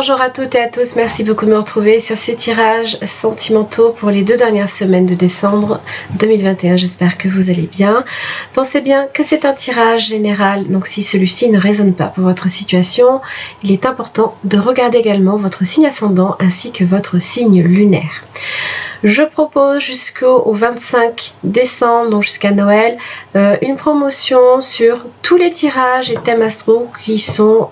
Bonjour à toutes et à tous, merci beaucoup de me retrouver sur ces tirages sentimentaux pour les 2 dernières semaines de décembre 2021. J'espère que vous allez bien. Pensez bien que c'est un tirage général, donc si celui-ci ne résonne pas pour votre situation, il est important de regarder également votre signe ascendant ainsi que votre signe lunaire. Je propose jusqu'au 25 décembre, donc jusqu'à Noël, une promotion sur tous les tirages et thèmes astro qui sont...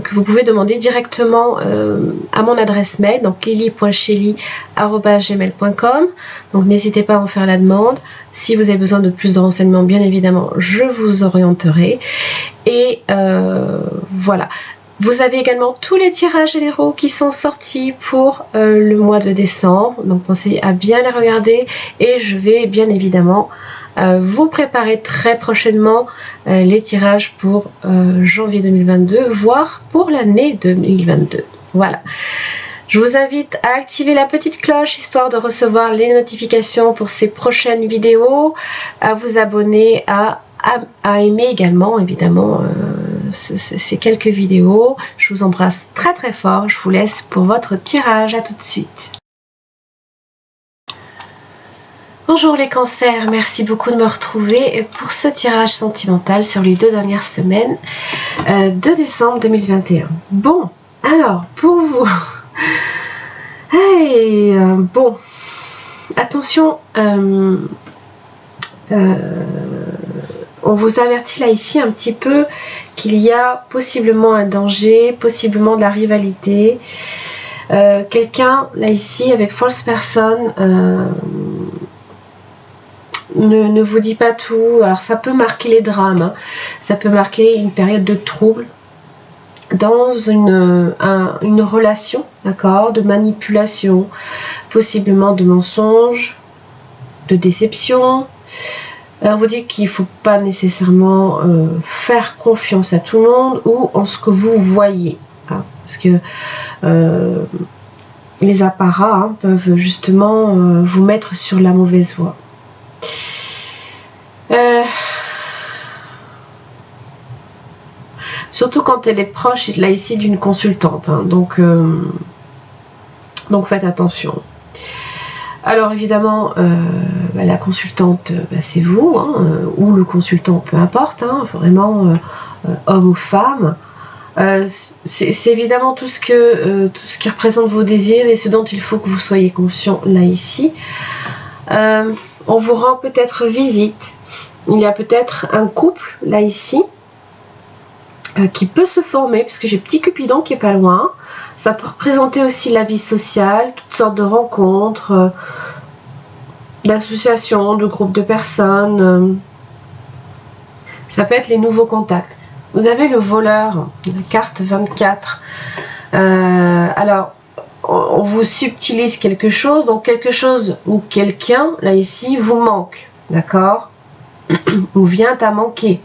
que vous pouvez demander directement à mon adresse mail, donc lily.chely@gmail.com. Donc n'hésitez pas à en faire la demande. Si vous avez besoin de plus de renseignements, bien évidemment, je vous orienterai. Et voilà. Vous avez également tous les tirages généraux qui sont sortis pour le mois de décembre. Donc pensez à bien les regarder et je vais bien évidemment vous préparez très prochainement les tirages pour janvier 2022, voire pour l'année 2022. Voilà. Je vous invite à activer la petite cloche histoire de recevoir les notifications pour ces prochaines vidéos, à vous abonner, à aimer également évidemment ces quelques vidéos. Je vous embrasse très très fort. Je vous laisse pour votre tirage. À tout de suite. Bonjour les cancers, merci beaucoup de me retrouver pour ce tirage sentimental sur les 2 dernières semaines de décembre 2021. Bon, alors pour vous, hey, bon, attention, on vous avertit là ici un petit peu qu'il y a possiblement un danger, possiblement de la rivalité. Quelqu'un là ici avec false person ne vous dit pas tout. Alors ça peut marquer les drames, hein. Ça peut marquer une période de trouble dans une relation, d'accord, de manipulation, possiblement de mensonges, de déception. Alors on vous dit qu'il ne faut pas nécessairement faire confiance à tout le monde ou en ce que vous voyez, hein, parce que les apparats hein, peuvent justement vous mettre sur la mauvaise voie. Surtout quand elle est proche là ici d'une consultante, hein, donc faites attention. Alors évidemment la consultante c'est vous, hein, ou le consultant, peu importe, hein, vraiment homme ou femme. C'est évidemment tout ce qui représente vos désirs et ce dont il faut que vous soyez conscient là ici. On vous rend peut-être visite. Il y a peut-être un couple là ici qui peut se former, puisque j'ai petit Cupidon qui est pas loin. Ça peut représenter aussi la vie sociale, toutes sortes de rencontres, d'associations, de groupes de personnes. Ça peut être les nouveaux contacts. Vous avez le voleur, la carte 24. Alors, on vous subtilise quelque chose, donc quelque chose ou quelqu'un, là ici, vous manque, d'accord, ou vient à manquer.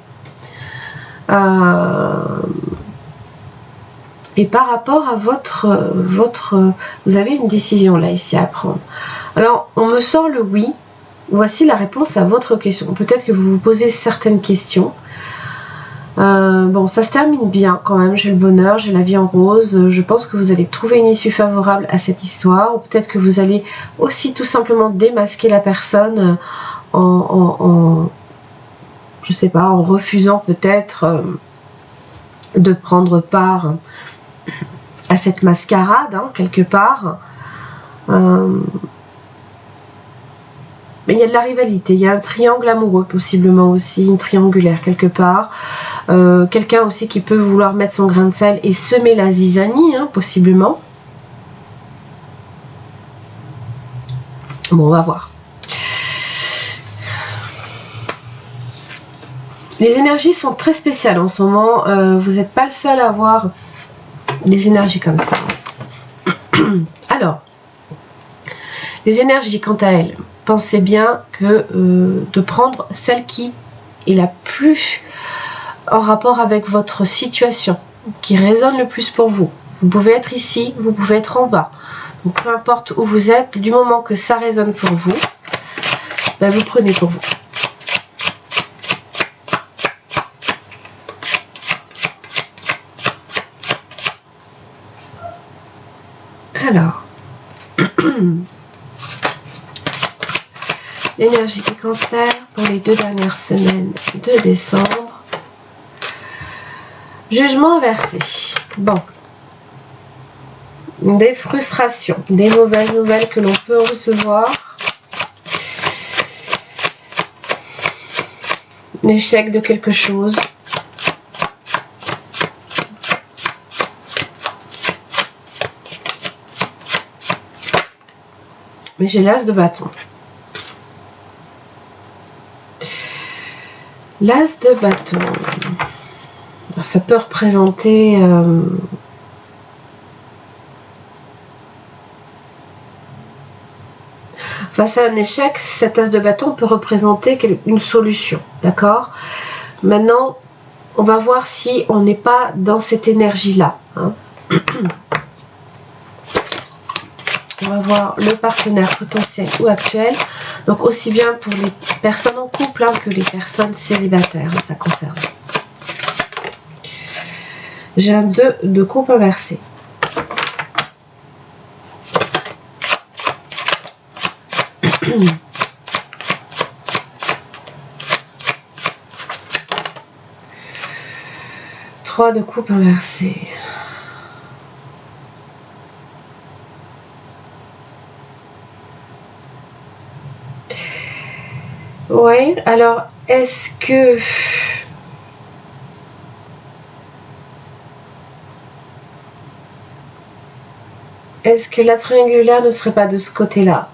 Et par rapport à votre vous avez une décision là ici à prendre. Alors on me sort le oui. Voici la réponse à votre question. Peut-être que vous vous posez certaines questions. Bon, ça se termine bien quand même. J'ai le bonheur, j'ai la vie en rose. Je pense que vous allez trouver une issue favorable à cette histoire. Ou peut-être que vous allez aussi tout simplement démasquer la personne je sais pas, en refusant peut-être de prendre part à cette mascarade, hein, quelque part. Mais il y a de la rivalité, il y a un triangle amoureux possiblement aussi, une triangulaire quelque part. Quelqu'un aussi qui peut vouloir mettre son grain de sel et semer la zizanie, hein, possiblement. Bon, on va voir. Les énergies sont très spéciales en ce moment. Vous n'êtes pas le seul à avoir des énergies comme ça. Alors, les énergies, quant à elles, pensez bien que de prendre celle qui est la plus en rapport avec votre situation, qui résonne le plus pour vous. Vous pouvez être ici, vous pouvez être en bas. Donc, peu importe où vous êtes, du moment que ça résonne pour vous, ben, vous prenez pour vous. énergie des cancers pour les 2 dernières semaines de décembre. Jugement inversé. Bon. Des frustrations, des mauvaises nouvelles que l'on peut recevoir. L'échec de quelque chose. Mais j'ai l'as de bâton. L'as de bâton. Ça peut représenter face à un échec, cet as de bâton peut représenter une solution, d'accord? Maintenant, on va voir si on n'est pas dans cette énergie-là. Hein. On va voir le partenaire potentiel ou actuel. Donc aussi bien pour les personnes en couple hein, que les personnes célibataires, hein, ça concerne. J'ai un 2 de coupe inversé. Trois de coupe inversé. Oui, alors est-ce que la triangulaire ne serait pas de ce côté-là?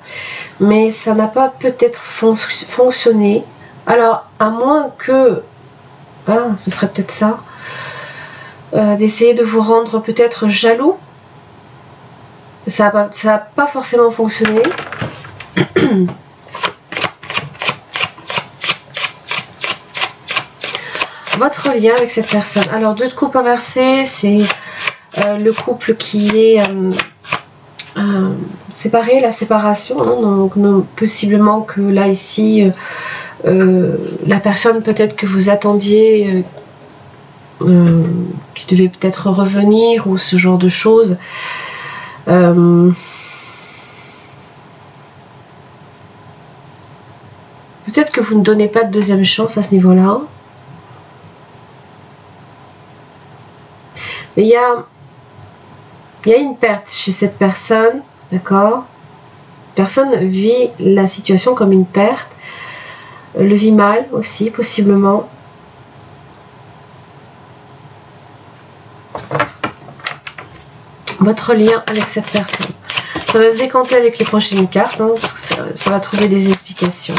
Mais ça n'a pas peut-être fonctionné. Alors, à moins que... Ah, ce serait peut-être ça. D'essayer de vous rendre peut-être jaloux. Ça n'a pas forcément fonctionné. Votre lien avec cette personne. Alors, 2 de coupe inversé, c'est le couple qui est... séparé, la séparation, hein, donc possiblement que là ici la personne peut-être que vous attendiez qui devait peut-être revenir ou ce genre de choses peut-être que vous ne donnez pas de deuxième chance à ce niveau là, mais il y a une perte chez cette personne, d'accord? Personne vit la situation comme une perte, le vit mal aussi, possiblement. Votre lien avec cette personne. Ça va se décanter avec les prochaines cartes, hein, parce que ça va trouver des explications.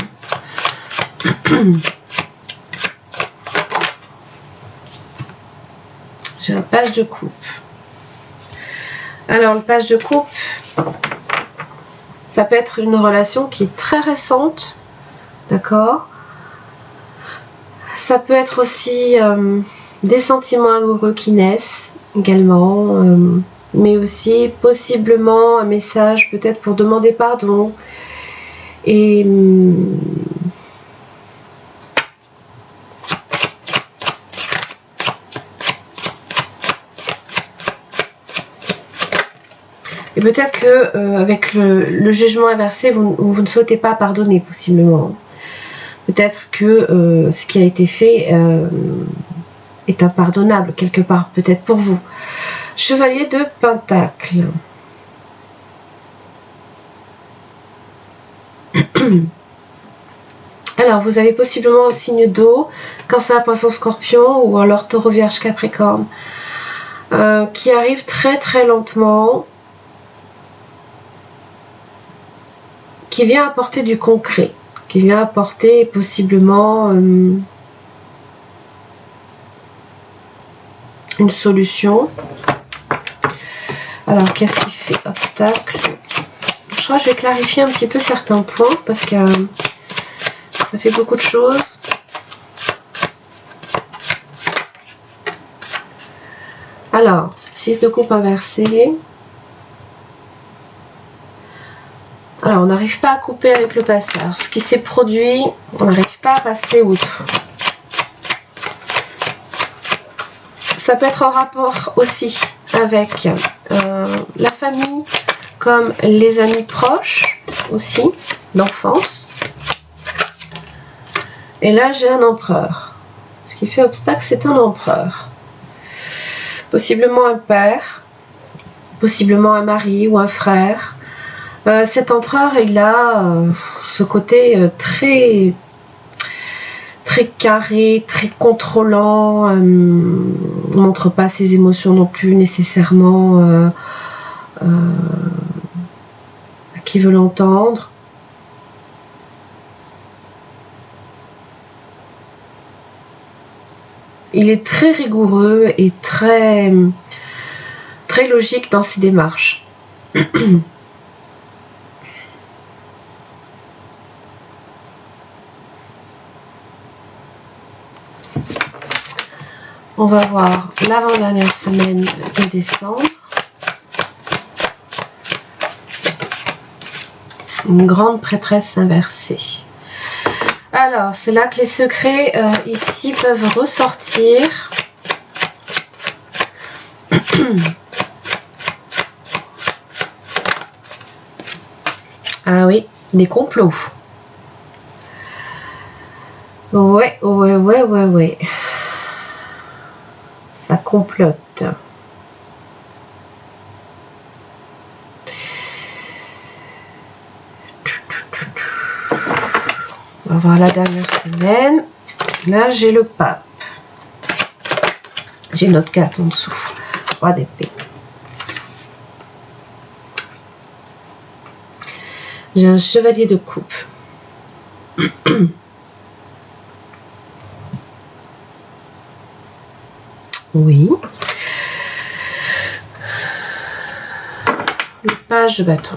J'ai un page de coupe. Alors, le page de coupe, ça peut être une relation qui est très récente, d'accord? Ça peut être aussi des sentiments amoureux qui naissent également, mais aussi possiblement un message peut-être pour demander pardon. Et peut-être que avec le jugement inversé, vous ne souhaitez pas pardonner, possiblement. Peut-être que ce qui a été fait est impardonnable, quelque part, peut-être pour vous. Chevalier de Pentacle. Alors, vous avez possiblement un signe d'eau, Cancer, Poisson, Scorpion, ou alors Taureau, Vierge, Capricorne, qui arrive très très lentement, qui vient apporter du concret, qui vient apporter possiblement une solution. Alors, qu'est-ce qui fait obstacle? Je crois que je vais clarifier un petit peu certains points, parce que ça fait beaucoup de choses. Alors, 6 de coupe inversé. Alors, on n'arrive pas à couper avec le passé. Alors, ce qui s'est produit, on n'arrive pas à passer outre. Ça peut être en rapport aussi avec la famille, comme les amis proches aussi, d'enfance. Et là, j'ai un empereur. Ce qui fait obstacle, c'est un empereur. Possiblement un père, possiblement un mari ou un frère. Cet empereur, il a ce côté très carré, très contrôlant, montre pas ses émotions non plus nécessairement à qui veut l'entendre. Il est très rigoureux et très logique dans ses démarches. On va voir l'avant-dernière semaine de décembre. Une grande prêtresse inversée. Alors, c'est là que les secrets ici peuvent ressortir. Ah oui, des complots. Ouais. Ça complote. On va voir la dernière semaine. Là, j'ai le pape. J'ai une autre carte en dessous. 3 d'épée. J'ai un chevalier de coupe. Oui. Le page de bâton.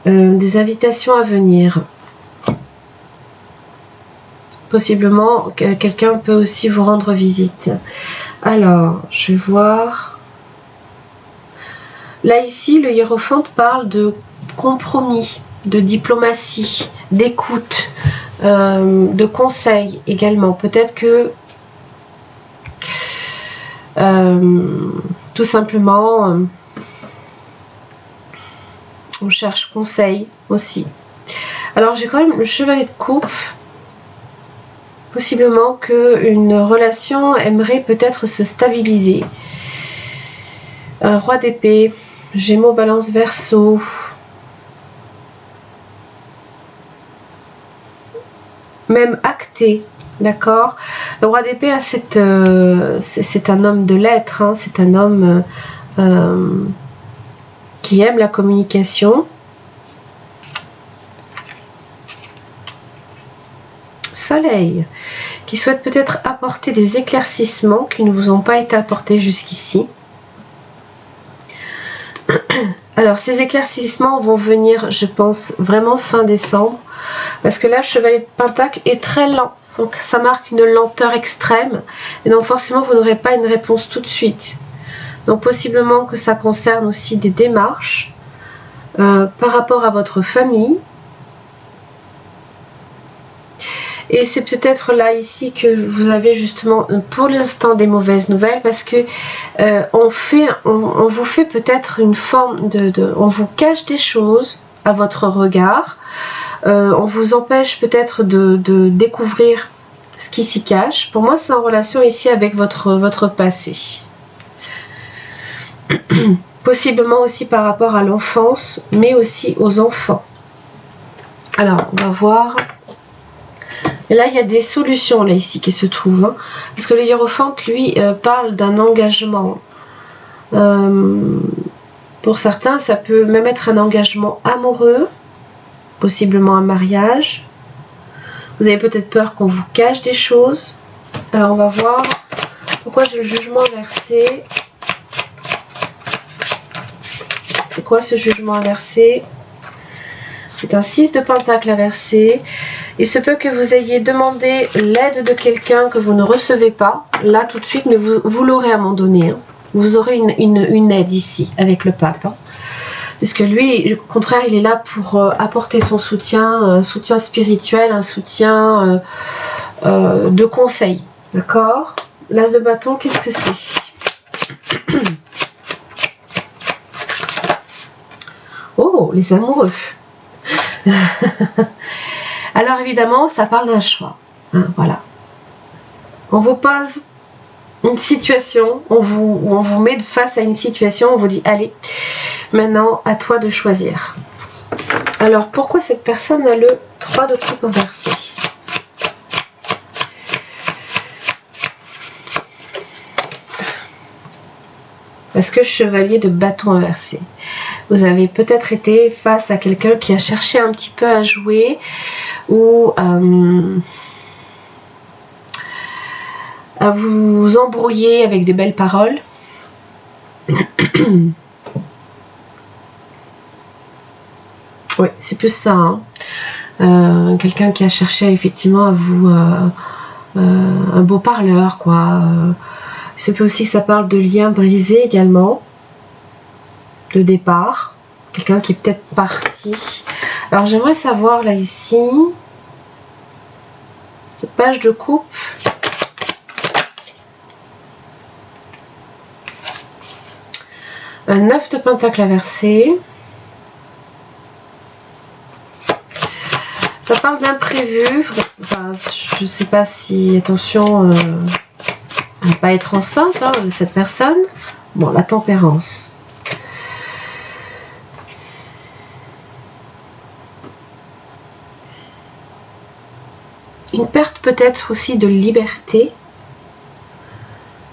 Des invitations à venir. Possiblement, quelqu'un peut aussi vous rendre visite. Alors, je vais voir. Là, ici, le hiérophante parle de compromis, de diplomatie, d'écoute, de conseil également. Peut-être que tout simplement, on cherche conseil aussi. Alors, j'ai quand même le chevalier de coupe. Possiblement qu'une relation aimerait peut-être se stabiliser. Un roi d'épée, Gémeaux, Balance, Verseau. Même acté, d'accord. Le roi d'épée a c'est un homme de lettres, hein, c'est un homme qui aime la communication. Soleil, qui souhaite peut-être apporter des éclaircissements qui ne vous ont pas été apportés jusqu'ici. Alors, ces éclaircissements vont venir, je pense, vraiment fin décembre. Parce que là, le chevalier de Pentacle est très lent. Donc, ça marque une lenteur extrême. Et donc, forcément, vous n'aurez pas une réponse tout de suite. Donc, possiblement que ça concerne aussi des démarches par rapport à votre famille. Et c'est peut-être là ici que vous avez justement pour l'instant des mauvaises nouvelles parce que on vous fait peut-être une forme on vous cache des choses à votre regard, on vous empêche peut-être de découvrir ce qui s'y cache. Pour moi, c'est en relation ici avec votre passé. Possiblement aussi par rapport à l'enfance, mais aussi aux enfants. Alors, on va voir. Et là, il y a des solutions là ici qui se trouvent. Hein, parce que le hiérophante, lui, parle d'un engagement. Pour certains, ça peut même être un engagement amoureux, possiblement un mariage. Vous avez peut-être peur qu'on vous cache des choses. Alors, on va voir pourquoi j'ai le jugement inversé. C'est quoi ce jugement inversé? C'est un 6 de pentacle inversé. Il se peut que vous ayez demandé l'aide de quelqu'un que vous ne recevez pas. Là, tout de suite, mais vous l'aurez à un moment donné. Hein. Vous aurez une aide ici, avec le pape. Hein. Puisque lui, au contraire, il est là pour apporter son soutien, un soutien spirituel, un soutien de conseil. D'accord? L'as de bâton, qu'est-ce que c'est? Oh, les amoureux. Alors évidemment, ça parle d'un choix. Hein, voilà. On vous pose une situation, on vous met face à une situation, on vous dit allez, maintenant à toi de choisir. Alors pourquoi cette personne a le 3 de coupe inversé? Parce que chevalier de bâton inversé. Vous avez peut-être été face à quelqu'un qui a cherché un petit peu à jouer ou à vous embrouiller avec des belles paroles. Oui, c'est plus ça. Hein. Quelqu'un qui a cherché effectivement à vous... un beau parleur, quoi. Il peut aussi que ça parle de liens brisés également. De départ. Quelqu'un qui est peut-être parti. Alors j'aimerais savoir là ici... Cette page de coupe... Un 9 de pentacle inversé. Ça parle d'imprévu. Enfin, je ne sais pas si, attention, à ne pas être enceinte hein, de cette personne. Bon, la tempérance. Une perte peut-être aussi de liberté.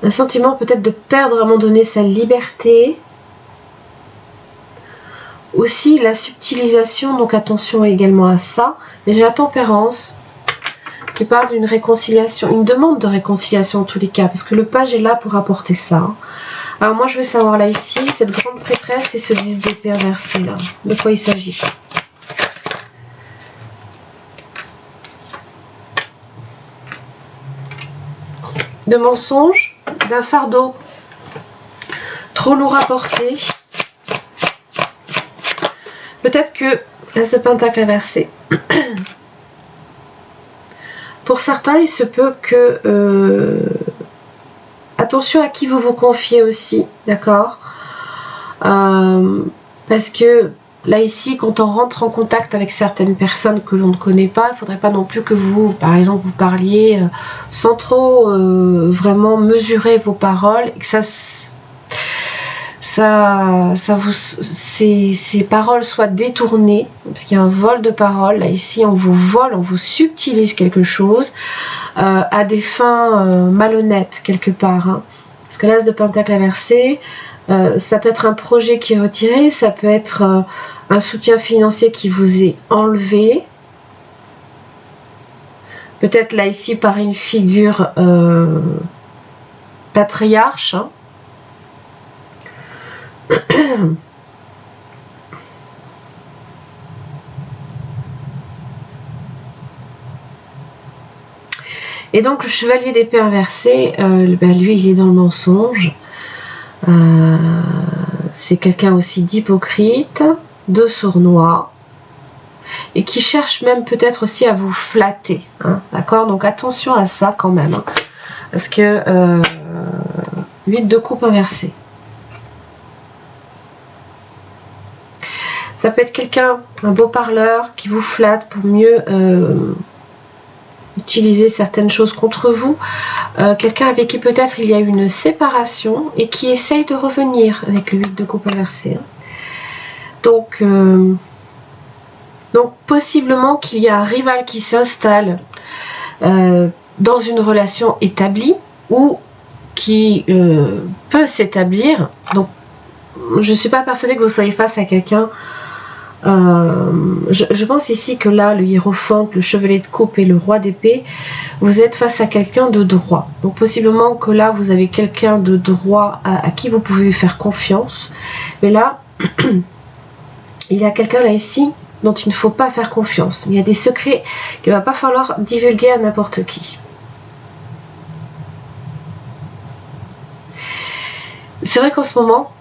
Un sentiment peut-être de perdre à un moment donné sa liberté. Aussi la subtilisation, donc attention également à ça. Mais j'ai la tempérance qui parle d'une réconciliation, une demande de réconciliation en tous les cas, parce que le page est là pour apporter ça. Alors moi je veux savoir là ici, cette grande prêtresse et ce 10 d'épée inversé là, de quoi il s'agit. De mensonges, d'un fardeau trop lourd à porter. Peut-être que là, ce pentacle inversé. Pour certains, il se peut que... attention à qui vous vous confiez aussi, d'accord, parce que là ici, quand on rentre en contact avec certaines personnes que l'on ne connaît pas, il ne faudrait pas non plus que vous, par exemple, vous parliez sans trop vraiment mesurer vos paroles, et que ces paroles soient détournées, parce qu'il y a un vol de paroles. Là ici, on vous vole, on vous subtilise quelque chose à des fins malhonnêtes quelque part. Hein. Parce que l'as de pentacle inversé, ça peut être un projet qui est retiré, ça peut être un soutien financier qui vous est enlevé. Peut-être là ici par une figure patriarche. Hein. Et donc le chevalier d'épée inversé, lui il est dans le mensonge. C'est quelqu'un aussi d'hypocrite, de sournois, et qui cherche même peut-être aussi à vous flatter. Hein, d'accord? Donc attention à ça quand même. Hein, parce que 8 de coupe inversé. Ça peut être quelqu'un, un beau parleur, qui vous flatte pour mieux utiliser certaines choses contre vous. Quelqu'un avec qui peut-être il y a eu une séparation et qui essaye de revenir avec le 8 de coupe inversé. Hein. Donc possiblement qu'il y a un rival qui s'installe dans une relation établie ou qui peut s'établir. Donc je ne suis pas persuadée que vous soyez face à quelqu'un. Je pense ici que là, le hiérophante, le chevalier de coupe et le roi d'épée, vous êtes face à quelqu'un de droit. Donc possiblement que là, vous avez quelqu'un de droit à qui vous pouvez faire confiance. Mais là, il y a quelqu'un là ici dont il ne faut pas faire confiance. Il y a des secrets qu'il ne va pas falloir divulguer à n'importe qui. C'est vrai qu'en ce moment,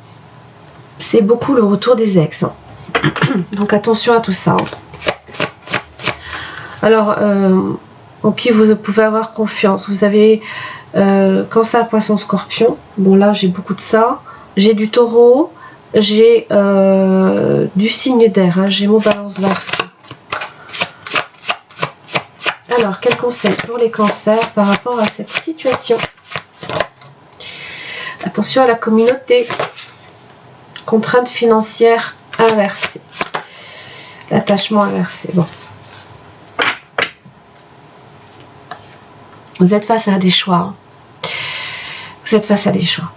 c'est beaucoup le retour des ex. Hein. Donc attention à tout ça. Alors, en qui vous pouvez avoir confiance. Vous avez Cancer, Poisson, Scorpion. Bon là, j'ai beaucoup de ça. J'ai du Taureau. J'ai du signe d'air. Hein, Gémeaux, Balance, Verseau. Alors, quel conseil pour les cancers par rapport à cette situation? Attention à la communauté. Contrainte financière inversée. L'attachement inversé. Bon. Vous êtes face à des choix. Vous êtes face à des choix.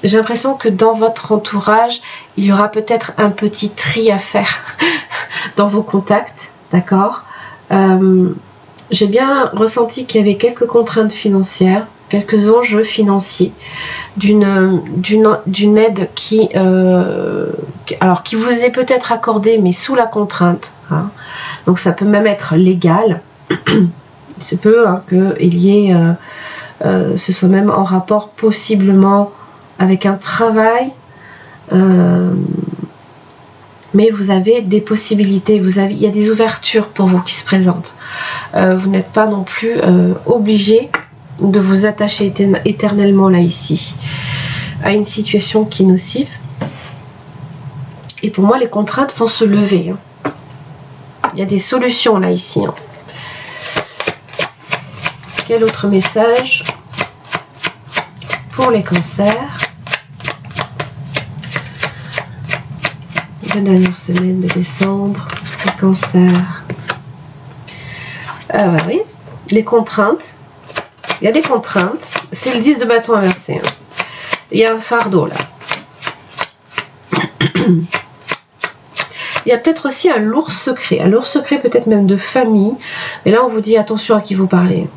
J'ai l'impression que dans votre entourage, il y aura peut-être un petit tri à faire dans vos contacts. D'accord? J'ai bien ressenti qu'il y avait quelques contraintes financières, quelques enjeux financiers, d'une aide qui vous est peut-être accordée, mais sous la contrainte. Hein. Donc ça peut même être légal. Il se peut qu'il y ait, ce soit même en rapport possiblement avec un travail. Mais vous avez des possibilités, il y a des ouvertures pour vous qui se présentent. Vous n'êtes pas non plus obligé de vous attacher éternellement là ici à une situation qui est nocive. Et pour moi, les contraintes vont se lever. Hein. Il y a des solutions là ici. Hein. Quel autre message pour les cancers? La dernière semaine de décembre, les cancers. Ah bah oui, les contraintes. Il y a des contraintes. C'est le 10 de bâton inversé. Hein. Il y a un fardeau là. Il y a peut-être aussi un lourd secret peut-être même de famille. Mais là, on vous dit attention à qui vous parlez.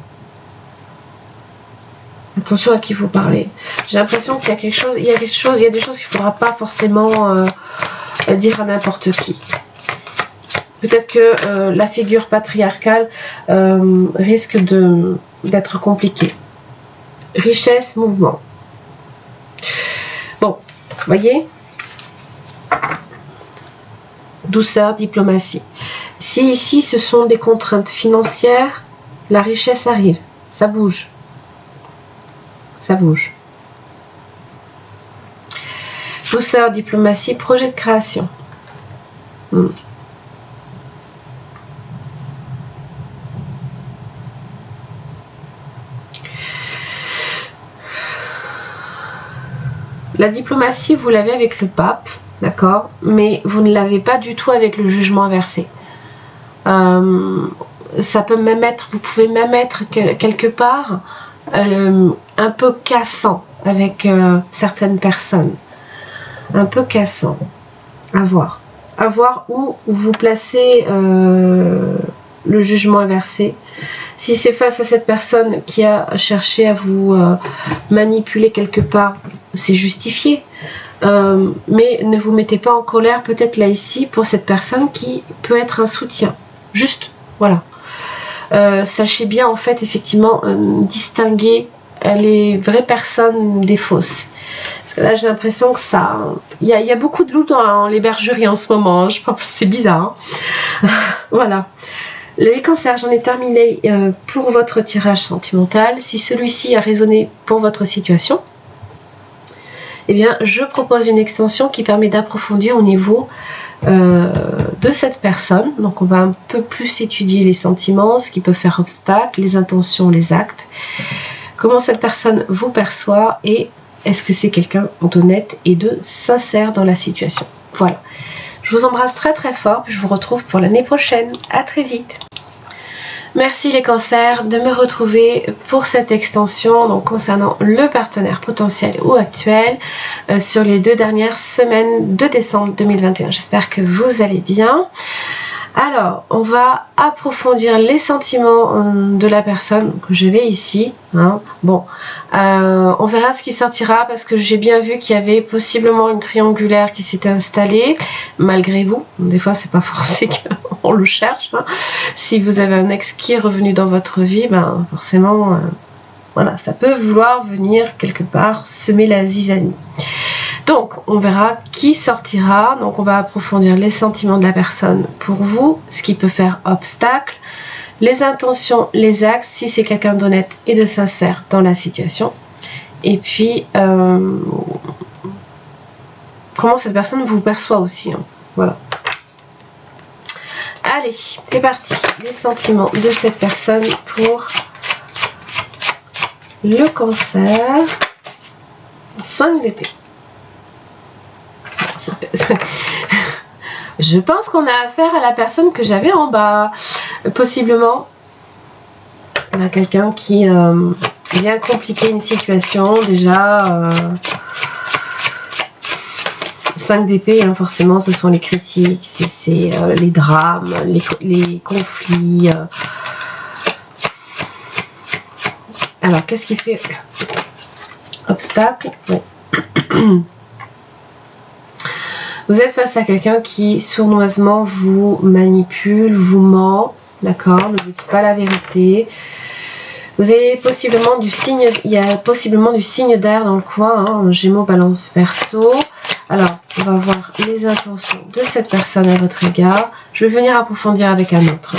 Attention à qui vous parlez. J'ai l'impression qu'il y a quelque chose, il y a des choses qu'il ne faudra pas forcément dire à n'importe qui. Peut-être que la figure patriarcale risque d'être compliquée. Richesse, mouvement. Bon, voyez, douceur, diplomatie. Si ici ce sont des contraintes financières, la richesse arrive, ça bouge. Ça bouge. Douceur, diplomatie, projet de création. La diplomatie, vous l'avez avec le pape, d'accord, mais vous ne l'avez pas du tout avec le jugement inversé. Ça peut même être, vous pouvez même être quelque part un peu cassant avec certaines personnes. Un peu cassant. À voir. À voir où vous placez le jugement inversé. Si c'est face à cette personne qui a cherché à vous manipuler quelque part, c'est justifié. Mais ne vous mettez pas en colère peut-être là ici pour cette personne qui peut être un soutien. Juste, voilà. Sachez bien en fait effectivement distinguer les vraies personnes des fausses. Parce que là j'ai l'impression que ça... Il y a beaucoup de loups dans les bergeries en ce moment. Hein. Je pense que c'est bizarre. Hein. Voilà. Les cancers, j'en ai terminé pour votre tirage sentimental. Si celui-ci a résonné pour votre situation, eh bien je propose une extension qui permet d'approfondir au niveau de cette personne. Donc on va un peu plus étudier les sentiments, ce qui peut faire obstacle, les intentions, les actes, comment cette personne vous perçoit et est-ce que c'est quelqu'un d'honnête et de sincère dans la situation. Voilà, je vous embrasse très très fort, je vous retrouve pour l'année prochaine. À très vite. Merci les cancers de me retrouver pour cette extension donc concernant le partenaire potentiel ou actuel sur les 2 dernières semaines de décembre 2021. J'espère que vous allez bien. Alors, on va approfondir les sentiments de la personne que je vais ici. Hein. Bon, on verra ce qui sortira parce que j'ai bien vu qu'il y avait possiblement une triangulaire qui s'était installée, malgré vous. Des fois, c'est pas forcé qu'on le cherche. Hein. Si vous avez un ex qui est revenu dans votre vie, ben forcément, voilà, ça peut vouloir venir quelque part semer la zizanie. Donc, on verra qui sortira. Donc, on va approfondir les sentiments de la personne pour vous, ce qui peut faire obstacle, les intentions, les axes, si c'est quelqu'un d'honnête et de sincère dans la situation. Et puis, comment cette personne vous perçoit aussi. Hein. Voilà. Allez, c'est parti. Les sentiments de cette personne pour le cancer. 5 d'épée. Je pense qu'on a affaire à la personne que j'avais en bas. Possiblement, on a quelqu'un qui vient compliquer une situation. Déjà, 5 d'épée, hein, forcément, ce sont les critiques, c'est les drames, les conflits. Alors, qu'est-ce qui fait obstacle? Bon. Vous êtes face à quelqu'un qui sournoisement vous manipule, vous ment, d'accord, ne vous dit pas la vérité. Vous avez possiblement du signe, il y a possiblement du signe d'air dans le coin, hein, Gémeaux, Balance, Verseau. Alors, on va voir les intentions de cette personne à votre égard. Je vais venir approfondir avec un autre.